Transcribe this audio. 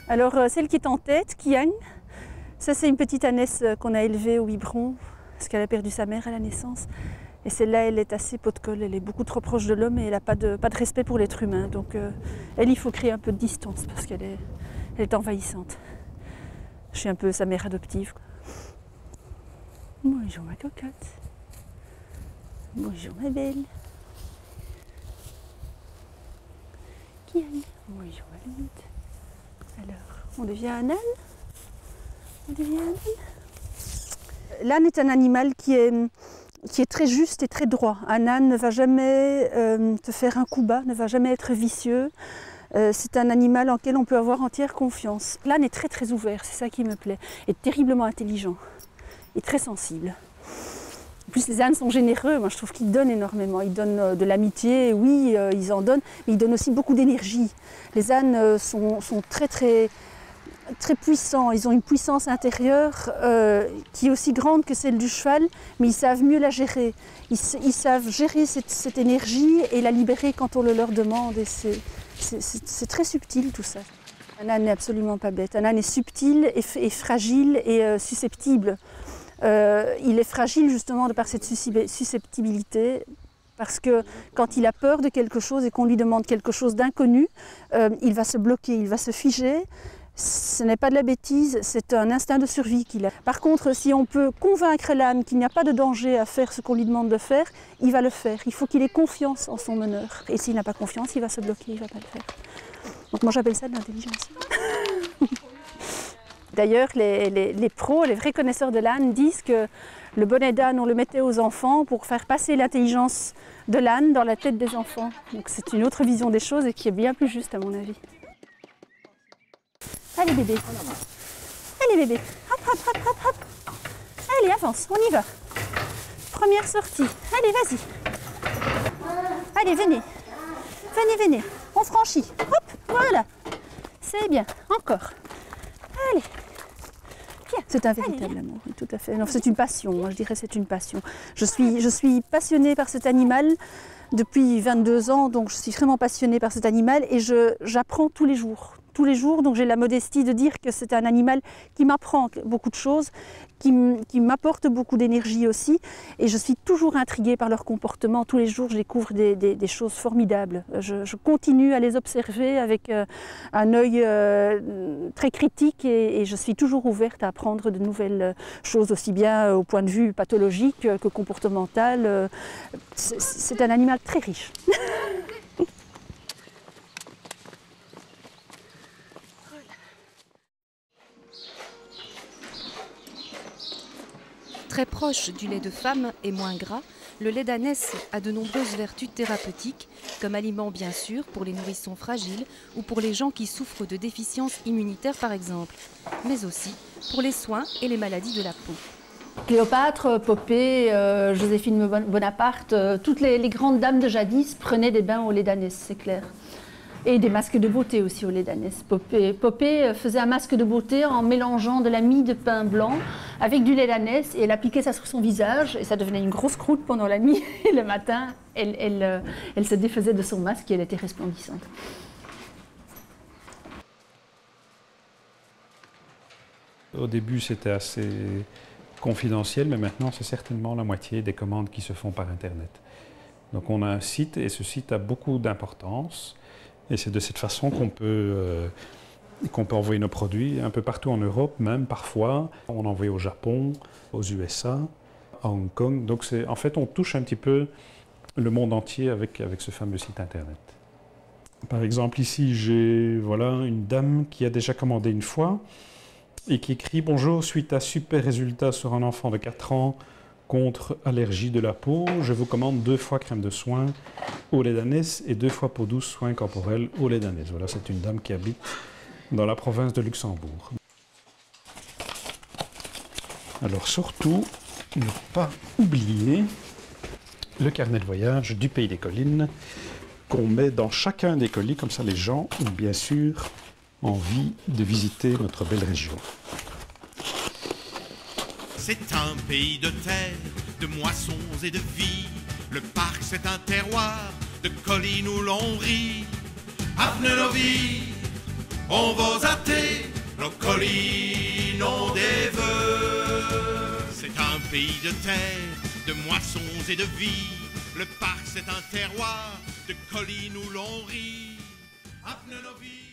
Alors celle qui est en tête, Kiang, ça c'est une petite ânesse qu'on a élevée au biberon parce qu'elle a perdu sa mère à la naissance. Et celle-là, elle est assez pot de colle, elle est beaucoup trop proche de l'homme et elle n'a pas de respect pour l'être humain. Donc elle, il faut créer un peu de distance parce qu'elle est envahissante. Je suis un peu sa mère adoptive. Bonjour ma cocotte. Bonjour ma belle. Qui elle? Bonjour ma louloute. Alors, on devient un âne? On devient un âne? L'âne est un animal qui est très juste et très droit. Un âne ne va jamais te faire un coup bas, ne va jamais être vicieux. C'est un animal en lequel on peut avoir entière confiance. L'âne est très très ouvert, c'est ça qui me plaît. Et terriblement intelligent et très sensible. En plus, les ânes sont généreux, moi je trouve qu'ils donnent énormément. Ils donnent de l'amitié, oui, ils en donnent, mais ils donnent aussi beaucoup d'énergie. Les ânes sont très très puissants, ils ont une puissance intérieure qui est aussi grande que celle du cheval, mais ils savent mieux la gérer. Ils savent gérer cette énergie et la libérer quand on le leur demande. Et c'est très subtil tout ça. Un âne n'est absolument pas bête. Un âne est subtil et fragile et susceptible. Il est fragile justement de par cette susceptibilité, parce que quand il a peur de quelque chose et qu'on lui demande quelque chose d'inconnu, il va se bloquer, il va se figer. Ce n'est pas de la bêtise, c'est un instinct de survie qu'il a. Par contre, si on peut convaincre l'âne qu'il n'y a pas de danger à faire ce qu'on lui demande de faire, il va le faire. Il faut qu'il ait confiance en son meneur. Et s'il n'a pas confiance, il va se bloquer, il ne va pas le faire. Donc moi j'appelle ça de l'intelligence. D'ailleurs, les pros, les vrais connaisseurs de l'âne disent que le bonnet d'âne, on le mettait aux enfants pour faire passer l'intelligence de l'âne dans la tête des enfants. Donc c'est une autre vision des choses et qui est bien plus juste à mon avis. Allez bébé, allez bébé, hop hop hop hop hop. Allez avance, on y va. Première sortie, allez vas-y. Allez venez, venez, venez, on franchit, hop, voilà. C'est bien, encore. Allez. C'est un véritable amour, oui, tout à fait. C'est une passion, je dirais c'est une passion. Je suis passionnée par cet animal depuis 22 ans, donc je suis vraiment passionnée par cet animal et j'apprends tous les jours. Tous les jours, donc j'ai la modestie de dire que c'est un animal qui m'apprend beaucoup de choses, qui m'apporte beaucoup d'énergie aussi, et je suis toujours intriguée par leur comportement. Tous les jours, je découvre des choses formidables. Je continue à les observer avec un œil très critique et je suis toujours ouverte à apprendre de nouvelles choses, aussi bien au point de vue pathologique que comportemental. C'est un animal très riche. Très proche du lait de femme et moins gras, le lait d'ânesse a de nombreuses vertus thérapeutiques, comme aliment bien sûr pour les nourrissons fragiles ou pour les gens qui souffrent de déficiences immunitaires par exemple, mais aussi pour les soins et les maladies de la peau. Cléopâtre, Popée, Joséphine Bonaparte, toutes les grandes dames de jadis prenaient des bains au lait d'ânesse, c'est clair. Et des masques de beauté aussi au lait d'ânesse. Popée faisait un masque de beauté en mélangeant de la mie de pain blanc avec du lait d'ânesse et elle appliquait ça sur son visage et ça devenait une grosse croûte pendant la nuit et le matin elle se défaisait de son masque et elle était resplendissante. Au début c'était assez confidentiel, mais maintenant c'est certainement la moitié des commandes qui se font par Internet. Donc on a un site et ce site a beaucoup d'importance. Et c'est de cette façon qu'on peut envoyer nos produits un peu partout en Europe, même parfois. On envoie au Japon, aux USA, à Hong Kong. Donc en fait, on touche un petit peu le monde entier avec ce fameux site Internet. Par exemple, ici, j'ai une dame qui a déjà commandé une fois et qui écrit « Bonjour, suite à super résultat sur un enfant de 4 ans, contre allergie de la peau, je vous commande 2 fois crème de soin au lait d'ânesse et 2 fois peau douce soins corporels au lait d'ânesse. » Voilà, c'est une dame qui habite dans la province de Luxembourg. Alors surtout, ne pas oublier le carnet de voyage du Pays des Collines qu'on met dans chacun des colis, comme ça les gens ont bien sûr envie de visiter notre belle région. C'est un pays de terre, de moissons et de vie. Le parc c'est un terroir de collines où l'on rit. Avenue nos vies, On va zater, nos collines ont des vœux. C'est un pays de terre, de moissons et de vie. Le parc c'est un terroir de collines où l'on rit. Apne nos vies.